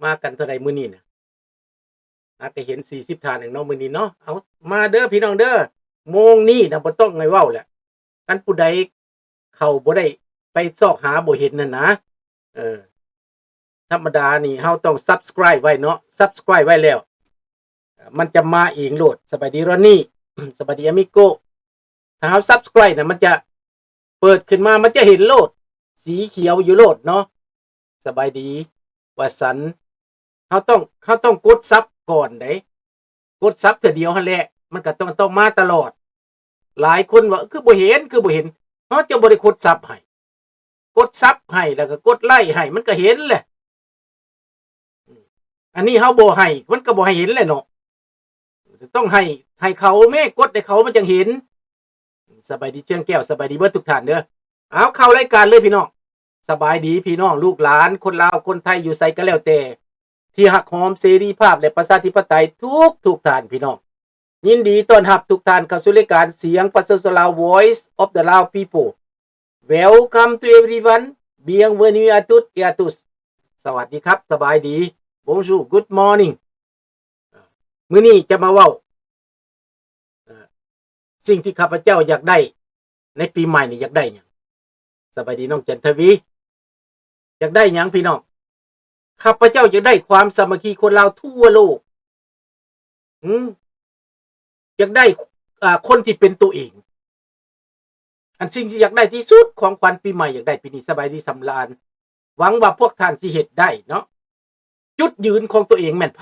มากันเท่าใดมื้อนี้น่ะก็เห็น40ท่านเนาะมื้อนี้เนาะเอามาเด้อพี่น้องเด้อโมงนี้น่ะบ่ต้องให้เว้าแหละคันผู้ใดเข้าบ่ได้ไปซอกหาบ่เห็นนั่นนะเออธรรมดานี่เฮาต้อง Subscribe ไว้เนาะ Subscribe ไว้แล้วมันจะมาเองโลดสบายดีรอนนี่ สบายดีอามิโกถ้าเฮา Subscribe น่ะมันจะเปิดขึ้นมามันจะเห็นโลดสีเขียวอยู่โลดเนาะสบายดีว่าสันเฮาต้องกดซับก่อนเด้กดซับเทื่อเดียวหั่นแหละมันก็ต้องมาตลอดหลายคนว่าคือบ่เห็นเฮาจะบ่ได้กดซับให้กดซับให้แล้วก็กดไลค์ให้มันก็เห็นแหละอันนี้เฮาบ่ให้มันก็บ่ให้เห็นแหละเนาะต้องให้เขาแม่กดให้เขามันจังเห็นสบายดีเชียงแก้วสบายดีเบิดทุกท่านเด้อเอาเข้ารายการเลยพี่น้องสบายดีพี่น้องลูกหลานคนลาวคนไทยอยู่ไสก็แล้วแต่ที่ฮักหอมเสรีภาพและประชาธิปไตยทุกท่านพี่น้องยินดีต้อนรับทุกท่านเข้าสู่รายการเสียงประชาชนลาว Voice of the Lao People Welcome to everyone Bienvenue à toutes et à tous สวัสดีครับสบายดี Bonjour Good morning มื้อนี้จะมาเว้าสิ่งที่ข้าพเจ้าอยากได้ในปีใหม่นี่อยากได้หยังสบายดีน้องจันทวีอยากได้หยังพี่น้องข้าพเจ้าอยากได้ความสามัคคีคนลาวทั่วโลกอยากได้คนที่เป็นตัวเองอันสิ่งที่อยากได้ที่สุดของขวัญปีใหม่อยากได้ปีนี้สบายดีสำราญหวังว่าพวกท่านสิเฮ็ดได้เนาะจุดยืนของตัวเองแม่นไผ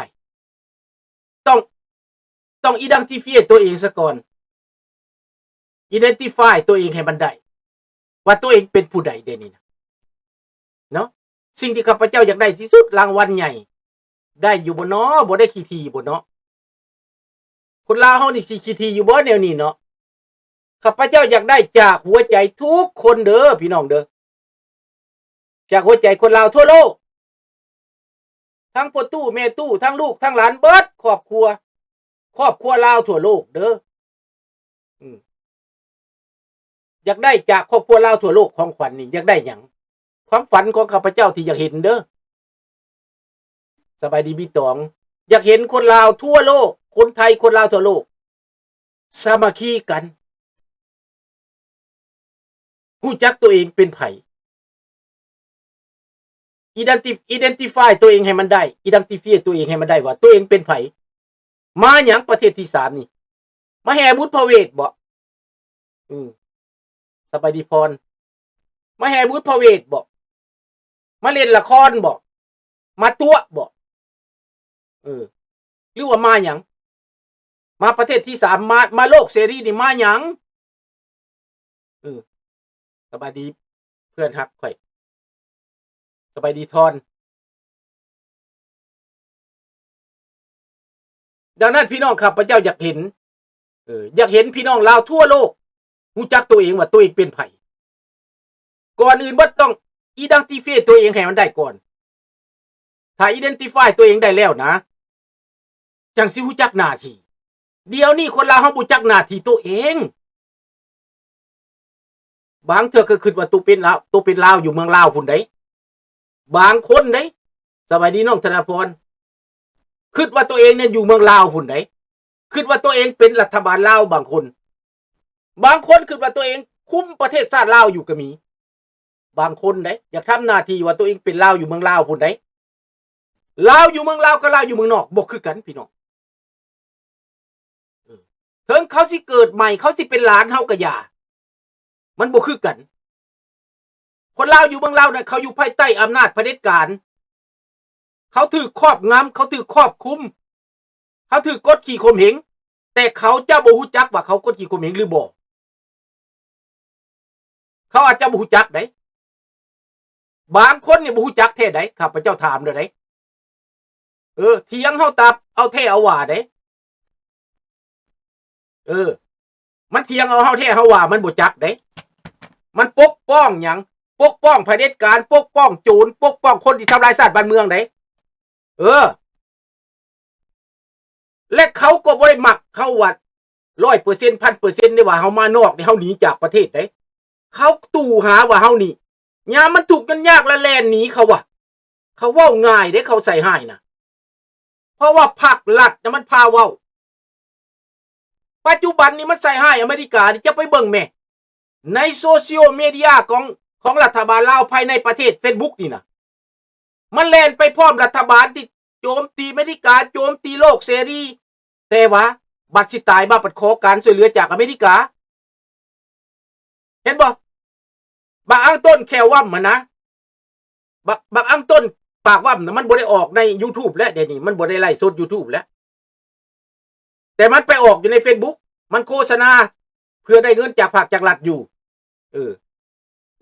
ต้อง identify ตัวเองซะก่อน identify ตัวเองให้มันได้ว่าตัวเองเป็นผู้ใดเดี๋ยวนี้นะเนาะสิ่งที่ข้าพเจ้าอยากได้ที่สุดรางวัลใหญ่ได้อยู่บ่เนาะบ่ได้ขี้ทีบ่เนาะคนลาวเฮานี่สิขี้ทีอยู่บ่แนวนี้เนาะข้าพเจ้าอยากได้จากหัวใจทุกคนเด้อพี่น้องเด้อจากหัวใจคนลาวทั่วโลกทั้งพ่อตู้แม่ตู้ทั้งลูกทั้งหลานเบิดครอบครัวลาวทั่วโลกเด้ออยากได้จากครอบครัวลาวทั่วโลกของขวัญนี่อยากได้หยังความฝันของข้าพเจ้าที่อยากเห็นเด้อสบายดีพี่ตองอยากเห็นคนลาวทั่วโลกคนไทยคนลาวทั่วโลกสามัคคีกันรู้จักตัวเองเป็นไผidentify ตัวเองให้มันได้ identify ตัวเองให้มันได้ว่าตัวเองเป็นไผมาหยังประเทศที่3นี่มาแห่บุญพระเวทบ่สบายดีพรมาแห่บุญพระเวทบ่มาเล่นละครบ่มาตัวบ่หรือว่ามาหยังมาประเทศที่3มาโลกเสรีนี่มาหยังสบายดีเพื่อนฮักข่อยสบายดีทอนดังนั้นพี่น้องครับพระเจ้าอยากเห็นพี่น้องลาวทั่วโลกรู้จักตัวเองว่าตัวเองเป็นไผก่อนอื่นบ่ต้อง identify ตัวเองให้มันได้ก่อนถ้า identify ตัวเองได้แล้วนะจังสิรู้จักหน้าที่เดี๋ยวนี้คนลาวเฮาบ่รู้จักหน้าที่ตัวเองบางเทื่อก็คิดว่าตัวเป็นลาวอยู่เมืองลาวพุ่นใดบางคนเด้สบายดีน้องธนพรคิดว่าตัวเองเนี่ยอยู่เมืองลาวพุ่นใดคิดว่าตัวเองเป็นรัฐบาลลาวบางคนคิดว่าตัวเองคุมประเทศชาติลาวอยู่ก็มีบางคนเด้อยากทำหน้าที่ว่าตัวเองเป็นลาวอยู่เมืองลาวพุ่นใดลาวอยู่เมืองลาวกับลาวอยู่เมืองนอกบ่คือกันพี่น้องถึงเขาสิเกิดใหม่เขาสิเป็นหลานเฮาก็อย่ามันบ่คือกันคนลาวอยู่เมืองลาวน่ะเขาอยู่ภายใต้อำนาจเผด็จการเขาถูกครอบงำเขาถูกครอบคุมเขาถูกกดขี่ข่มเหงแต่เขาจะบ่ฮู้จักว่าเขากดขี่ข่มเหงหรือบ่เขาอาจจะบ่ฮู้จักได้บางคนเนี่ยบ่ฮู้จักแท้ใดข้าพเจ้าถามเด้อได้เถียงเฮาตับเอาแท้เอาว่าได้มันเถียงเอาเฮาแท้เฮาว่ามันบ่จักได้มันปกป้องหยังปกป้องเผด็จการปกป้องโจรปกป้องคนที่ทำลายชาติบ้านเมืองได้และเขาก็บ่ได้มักเขาว่า 100% 1,000% นี่ว่าเฮามานอกนี่เฮาหนีจากประเทศได้เขาตู่หาว่าเฮานี่ยามมันทุกข์มันยากแล้วแล่นหนีเขาว่ะ เขาเว้าง่ายเด้เขาใส่ให้นะเพราะว่าภาครัฐนะมันพาเว้าปัจจุบันนี้มันใส่ให้อเมริกานี่จะไปเบิ่งแม่ในโซเชียลมีเดียของรัฐบาลลาวภายในประเทศ Facebook นี่นะมันแล่นไปพร้อมรัฐบาลที่โจมตีอเมริกาโจมตีโลกเสรีแต่ว่าบัดสิตายมาปัดขอการช่วยเหลือจากอเมริกาเห็นบ่บางอังต้นแค่ว่ำมันนะบางอังต้นปากว่ำนะมันบ่ได้ออกใน YouTube แล้วเดี๋ยวนี้มันบ่ได้ไลฟ์สด YouTube แล้วแต่มันไปออกอยู่ใน Facebook มันโฆษณาเพื่อได้เงินจากภาคจากรัฐอยู่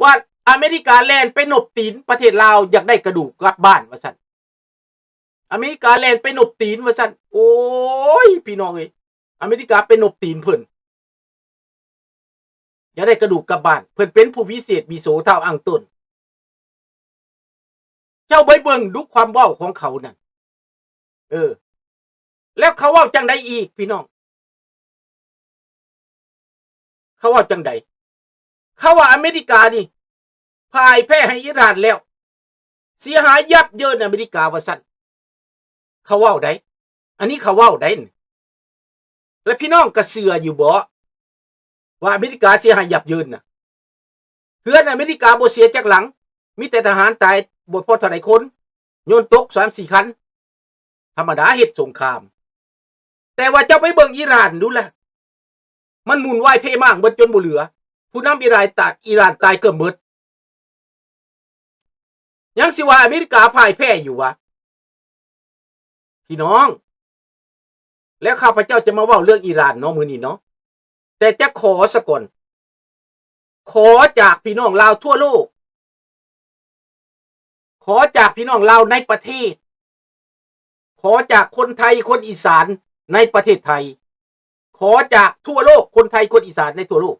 ว่าอเมริกาแลนไปนบตีนประเทศลาวอยากได้กระดูกกลับบ้านว่าซั่นอเมริกาแลนไปนบตีนว่าซั่นโอ้ยพี่น้องเอ้ยอเมริกาไปนบตีนเพิ่นอยากได้กระดูกกลับบ้านเพิ่นเป็นผู้วิเศษวิโสเท่าอังต้นเจ้าไปเบิ่งดูความเว้าของเขานั่นแล้วเขาเว้าจังไดอีกพี่น้องเขาเว้าจังไดเขาว่าอเมริกานี่พ่ายแพ้ให้อิหร่านแล้วเสียหายยับเยินอเมริกาว่าซั่นเขาเว้าได้อันนี้เขาเว้าได้แล้วพี่น้องก็เชื่ออยู่บ่ว่าอเมริกาเสียหายยับเยินน่ะเฮือนอเมริกาบ่เสียจักหลังมีแต่ทหารตายบ่พอเท่าใดคนโยนตก 3-4 คันธรรมดาเฮ็ดสงครามแต่ว่าเจ้าไปเบิ่งอิหร่านดูล่ะมันหมุนวายเพมากเบิดจนบ่เหลือผู้นำอิหร่านตายเกือบหมดยังสิว่าอเมริกาพ่ายแพ้อยู่วะพี่น้องแล้วข้าพเจ้าจะมาเว้าเรื่องอิหร่านเนาะมื้อนี้เนาะแต่จะขอซะก่อนขอจากพี่น้องลาวทั่วโลกขอจากพี่น้องลาวในประเทศขอจากคนไทยคนอีสานในประเทศไทยขอจากทั่วโลกคนไทยคนอีสานในทั่วโลก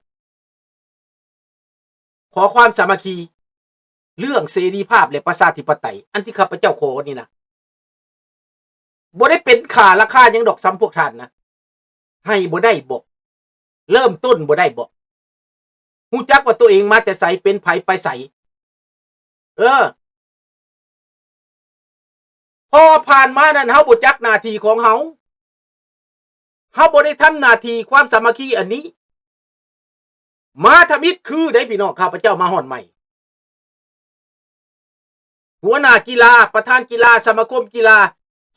ขอความสามัคคีเรื่องเสรีภาพและประชาธิปไตยอันที่ข้าพเจ้าขอนี่นะบ่ได้เป็นค่าราคาหยังดอกซ้ำพวกท่านนะให้บ่ได้บ่เริ่มต้นบ่ได้บ่ฮู้จักว่าตัวเองมาแต่ไสเป็นไผไปไสพอผ่านมานั้นเฮาบ่จักหน้าที่ของเฮาบ่ได้ทำหน้าที่ความสามัคคีอันนี้มาทำอิฐคือได้พี่น้องข้าพเจ้ามาฮอดใหม่หัวหน้ากีฬาประธานกีฬาสมาคมกีฬา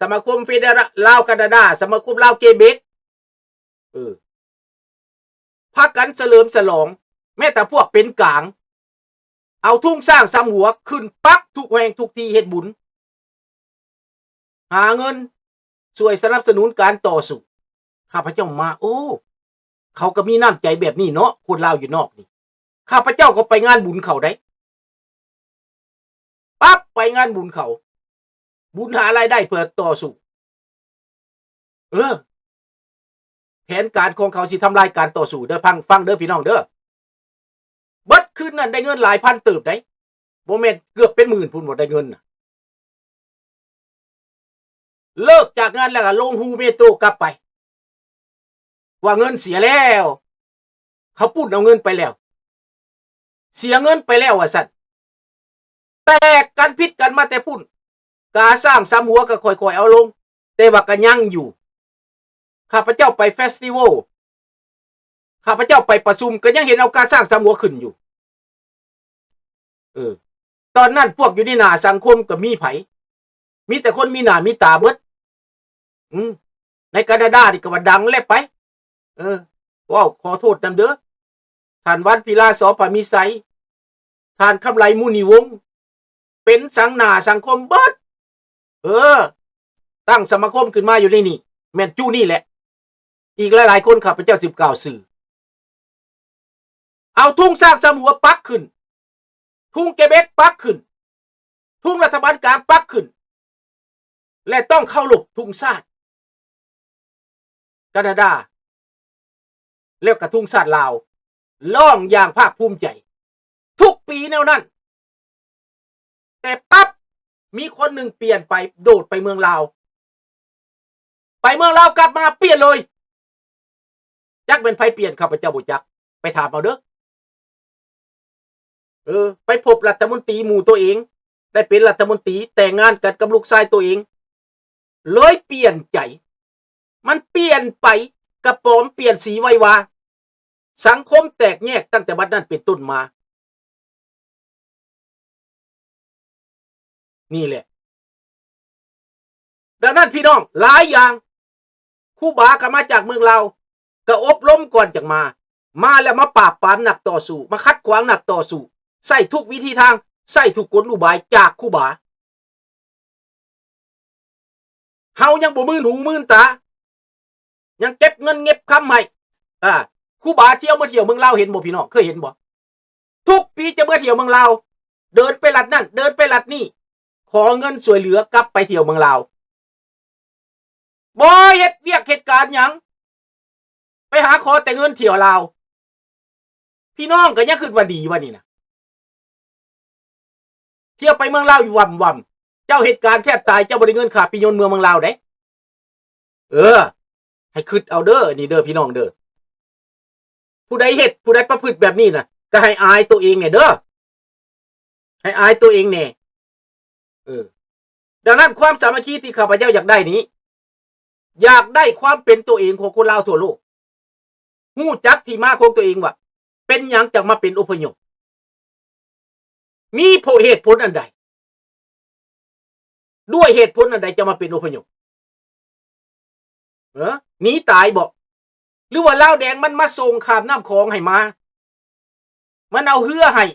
สมาคมเฟเดรัลลาวแคนาดาสมาคมลาวเกเบกพากันเฉลิมฉลองแม้แต่พวกเป็นกลางเอาทุ่งสร้างซ้ำหัวขึ้นปักทุกแห่งทุกที่เฮ็ดบุญหาเงินช่วยสนับสนุนการต่อสู้ข้าพเจ้ามาโอ้เขาก็มีน้ำใจแบบนี้เนาะคนลาวอยู่นอกนี่ข้าพเจ้าก็ไปงานบุญเขาได้ปั๊บไปงานบุญเขาบุญหารายได้เพื่อต่อสู้แผนการของเขาสิทำลายการต่อสู้เด้อฟังเด้อพี่น้องเด้อเบิดคืนนั้นได้เงินหลายพันเติบได้บ่แม่นเกือบเป็นหมื่นพุ่นบ่ได้เงินน่ะเลิกจากงานแล้วก็ลงฮูเมโตรกลับไปว่าเงินเสียแล้วเขาปุ้นเอาเงินไปแล้วเสียเงินไปแล้วว่าซั่นแตกกันพิษกันมาแต่พุ่นกาสร้างซ้ำหัวก็ค่อยๆเอาลงแต่ว่าก็ยังอยู่ข้าพเจ้าไปเฟสติวัลข้าพเจ้าไปประชุมก็ยังเห็นเอากาสร้างซ้ำหัวขึ้นอยู่ตอนนั้นพวกอยู่ในหน้าสังคมก็มีไผมีแต่คนมีหน้ามีตาเบิดในแคนาดานี่ก็ว่าดังแล้วไปว้าวขอโทษนำเด้อท่านวันพิลาสอพามิไสท่านคำไลมุนีวงศ์เป็นสังหน้าสังคมเบิดตั้งสมาคมขึ้นมาอยู่ในนี่แม่นจู้นี่แหละอีกหลายๆคนข้าพเจ้า19สื่อเอาทุ่งสร้างสำหัวปักขึ้นทุ่งเกเบกปักขึ้นทุ่งรัฐบาลกลางปักขึ้นและต้องเข้าหลบทุ่งชาติแคนาดาแล้วกระทุ่งชาติลาวล่องอย่างภาคภูมิใจทุกปีแนวนั้นแต่ปั๊บมีคนหนึ่งเปลี่ยนไปโดดไปเมืองลาวกลับมาเปลี่ยนเลยจักเป็นไผเปลี่ยนข้าพเจ้าบ่จักไปถามเอาเด้อไปพบรัฐมนตรีหมู่ตัวเอง ได้เป็นรัฐมนตรีแต่งงานกันกับลูกชายตัวเองเลยเปลี่ยนใจมันเปลี่ยนไปกระปอมเปลี่ยนสีไว้ว่าสังคมแตกแยกตั้งแต่บัดนั้นเป็นต้นมานี่แหละดังนั้นพี่น้องหลายอย่างครูบาก็มาจากเมืองเราก็อบรมก่อนจากมาแล้วมาปราบปรามหนักต่อสู้มาคัดขวางหนักต่อสู้ใส่ทุกวิธีทางใส่ทุกกลอุบายจากครูบาเฮายังบ่มื่นหูมื่นตายังเก็บเงินเก็บคำให้ครูบาเที่ยวมาเที่ยวเมืองลาวเห็นบ่พี่น้องเคยเห็นบ่ทุกปีจะมาเที่ยวเมืองลาวเดินไปลัดนั่นเดินไปลัดนี่ขอเงินช่วยเหลือกลับไปเที่ยวเมืองลาวบ่เฮ็ดเวียกเหตุการณ์หยังไปหาขอแต่เงินเที่ยวลาวพี่น้องก็ยังคิดว่าดีว่านี่นะเที่ยวไปเมืองลาวอยู่ว่ำเจ้าเหตุการณ์แทบตายเจ้าบ่ได้เงินค่าปียนต์เมืองลาวได้ให้คิดเอาเด้อนี่เด้อพี่น้องเด้อผู้ใดเฮ็ดผู้ใดประพฤติแบบนี้น่ะก็ให้อายตัวเองเนี่ยเด้อให้อายตัวเองแน่ดังนั้นความสามัคคีที่ข้าพเจ้าอยากได้นี้อยากได้ความเป็นตัวเองของคนลาวทั่วโลกฮู้จักที่มาของตัวเองว่าเป็นหยังจักมาเป็นอพยพมีเหตุผลอันใดด้วยเหตุผลอันใดจะมาเป็นอพยพหนีตายบ่หรือว่าลาวแดงมันมาส่งข้ามน้ำคลองให้มามันเอาเรือให้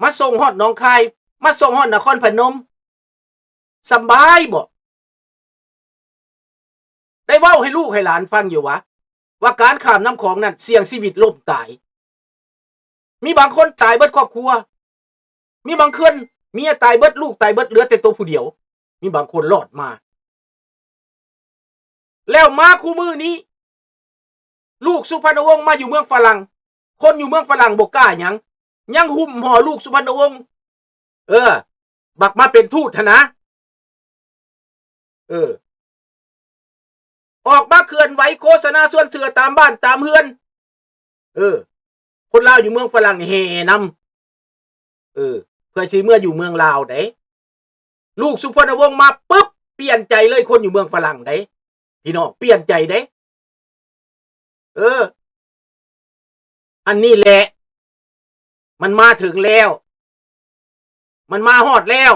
มาส่งฮอดหนองคายมาส่งฮอดนครพนมสบายบ่ได้เว้าให้ลูกให้หลานฟังอยู่ว่าการข้ามน้ำคลองนั้นเสี่ยงชีวิตล่มตายมีบางคนตายเบิดครอบครัวมีบางคนเมียตายเบิดลูกตายเบิดเหลือแต่ตัวผู้เดียวมีบางคนรอดมาแล้วมาคู่มือนี้ลูกสุพรรณวงศ์มาอยู่เมืองฝรั่งคนอยู่เมืองฝรั่งบ่กล้ายังหุ้มห่อลูกสุพรรณวงศ์บักมาเป็นทูตนะออกมาเคลื่อนไหวโฆษณาส่วนเสือตามบ้านตามเฮือนคนลาวอยู่เมืองฝรั่งแห่นำเพื่อสิเมื่ออยู่เมืองลาวได้ลูกสุพรรณวงศ์มาปุ๊บเปลี่ยนใจเลยคนอยู่เมืองฝรั่งได้พี่น้องเปลี่ยนใจได้อันนี้แหละมันมาถึงแล้วมันมาฮอดแล้ว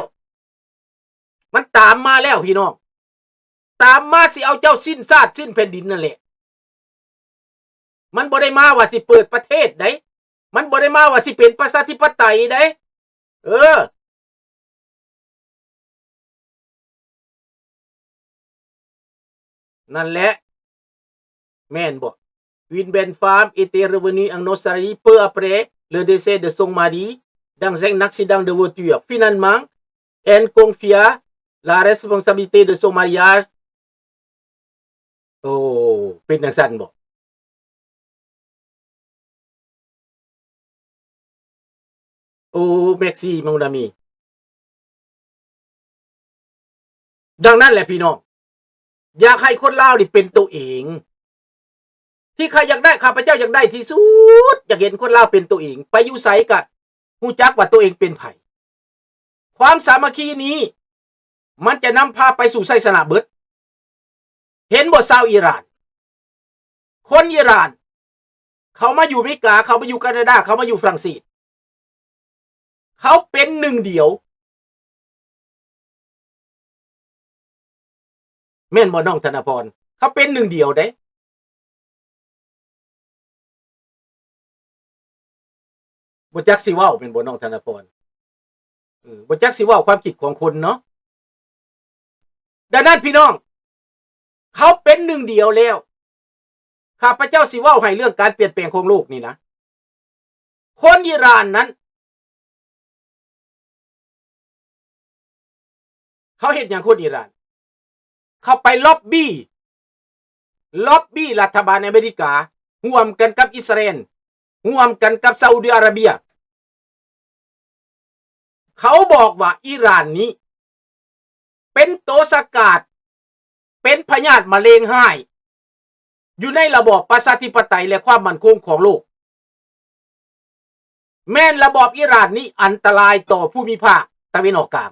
มันตามมาแล้วพี่น้องตามมาสิเอาเจ้าสิ้นชาติสิ้นแผ่นดินนั่นแหละมันบ่ได้มาว่าสิเปิดประเทศได้มันบ่ได้มาว่าสิเป็นประชาธิปไตยได้นั่นแหละแม่นบ่Une belle femme était revenue en Australie peu après le décès de son mari dans un accident de voiture. Finalement, elle confia la responsabilité de son mariage. เป็นจังซั่นบ่merci mon ami ดังนั้นแหละพี่น้องอยากให้คนลาวนี่เป็นตัวเองที่ใครอยากได้ข้าพเจ้าอยากได้ที่สุดอยากเห็นคนลาวเป็นตัวเองไปอยู่ไสก็ฮู้จักว่าตัวเองเป็นไผความสามัคคีนี้มันจะนำพาไปสู่ชัยชนะเบิดเห็นบ่ชาวอิหร่านคนอิหร่านเขามาอยู่อเมริกาเขามาอยู่แคนาดาเขามาอยู่ฝรั่งเศสเขาเป็นหนึ่งเดียวแม่นบ่น้องธนพรเขาเป็นหนึ่งเดียวเด้บ่จักสิเว้าเป็นบ่น้องธนพรบ่จักสิเว้าความคิดของคนเนาะดังนั้นพี่น้องเขาเป็นหนึ่งเดียวแล้วข้าพเจ้าสิเว้าให้เรื่องการเปลี่ยนแปลงของโลกนี่นะคนอิหร่านนั้นเขาเฮ็ดหยังคนอิหร่านเขาไปล็อบบี้รัฐบาลอเมริการ่วมกันกับอิสราเอลร่วมกันกับซาอุดิอาระเบียเขาบอกว่าอิหร่านนี้เป็นโตสกัดเป็นพยาธิมะเร็งหายอยู่ในระบอบประชาธิปไตยและความมั่นคงของโลกแม้นระบอบอิหร่านนี้อันตรายต่อภูมิภาค ตะวันออกกลาง